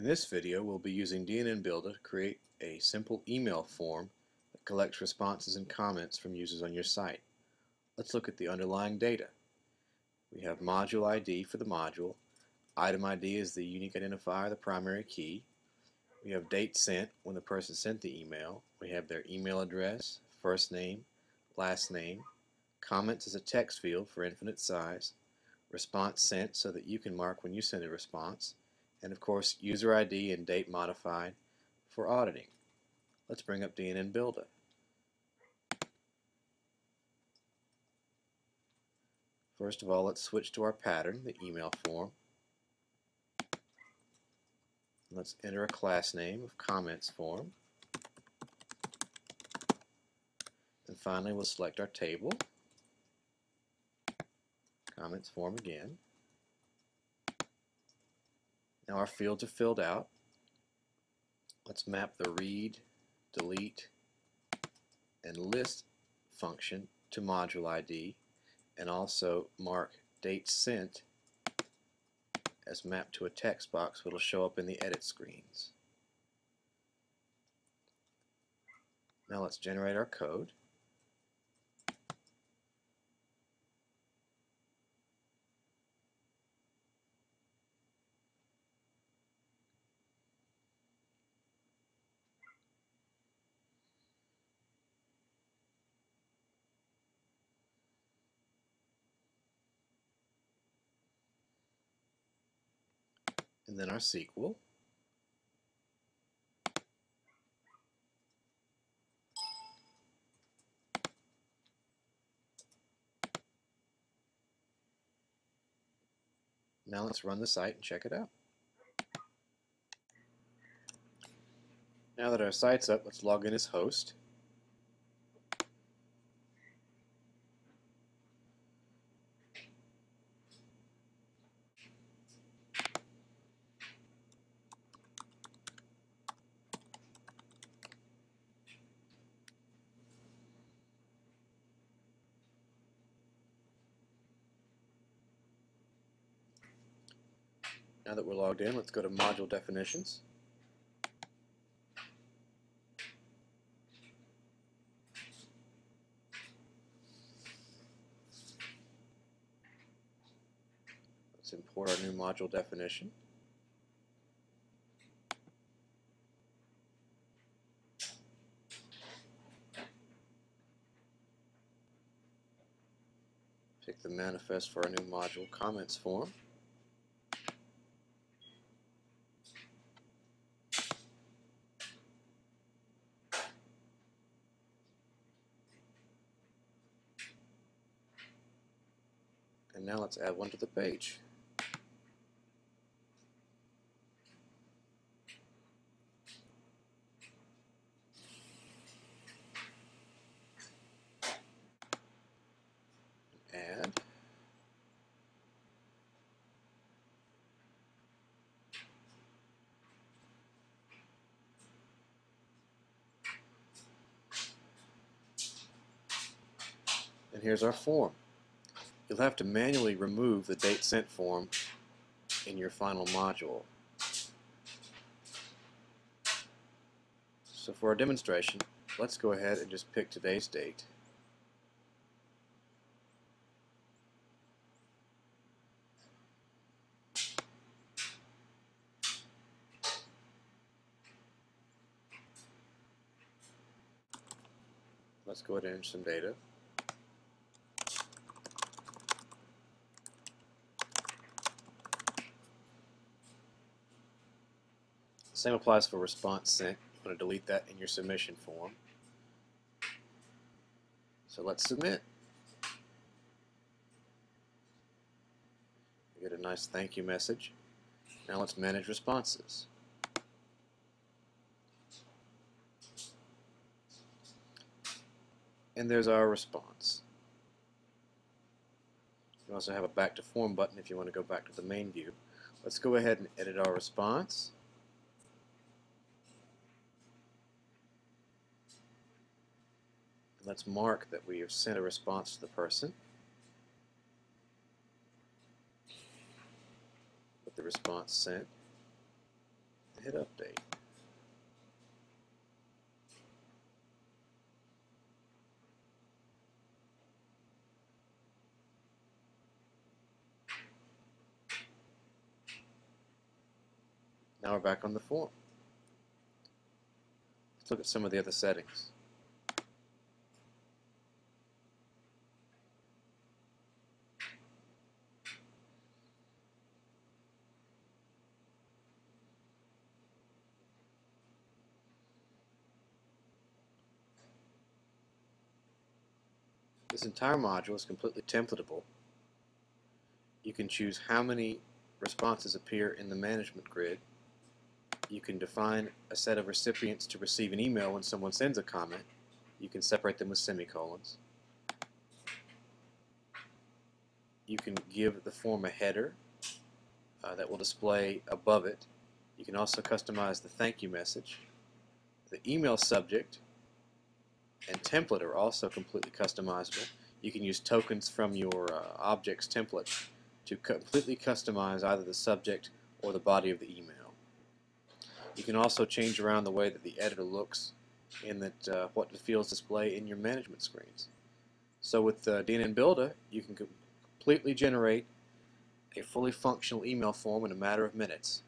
In this video, we'll be using DNNBuilda to create a simple email form that collects responses and comments from users on your site. Let's look at the underlying data. We have module ID for the module. Item ID is the unique identifier, the primary key. We have date sent, when the person sent the email. We have their email address, first name, last name. Comments is a text field for infinite size. Response sent so that you can mark when you send a response. And of course, user ID and date modified for auditing. Let's bring up DNNBuilda. First of all, let's switch to our pattern, the email form. Let's enter a class name of comments form. And finally, we'll select our table, comments form again. Now our fields are filled out. Let's map the read, delete, and list function to module ID, and also mark date sent as mapped to a text box which will show up in the edit screens. Now let's generate our code. And then our SQL. Now let's run the site and check it out. Now that our site's up, let's log in as host. Now that we're logged in, let's go to module definitions. Let's import our new module definition. Pick the manifest for our new module comments form. And now let's add one to the page. Add. And here's our form. You'll have to manually remove the date sent form in your final module. So for our demonstration, let's go ahead and just pick today's date. Let's go ahead and enter some data. Same applies for response sent. You want to delete that in your submission form. So let's submit. You get a nice thank you message. Now let's manage responses. And there's our response. You also have a back to form button if you want to go back to the main view. Let's go ahead and edit our response. Let's mark that we have sent a response to the person with the response sent. hit update. Now we're back on the form. Let's look at some of the other settings. This entire module is completely templatable. You can choose how many responses appear in the management grid. You can define a set of recipients to receive an email when someone sends a comment. You can separate them with semicolons. You can give the form a header that will display above it. You can also customize the thank you message. The email subject and template are also completely customizable. You can use tokens from your objects template to completely customize either the subject or the body of the email. You can also change around the way that the editor looks and that what the fields display in your management screens. So with DNNBuilda, you can completely generate a fully functional email form in a matter of minutes.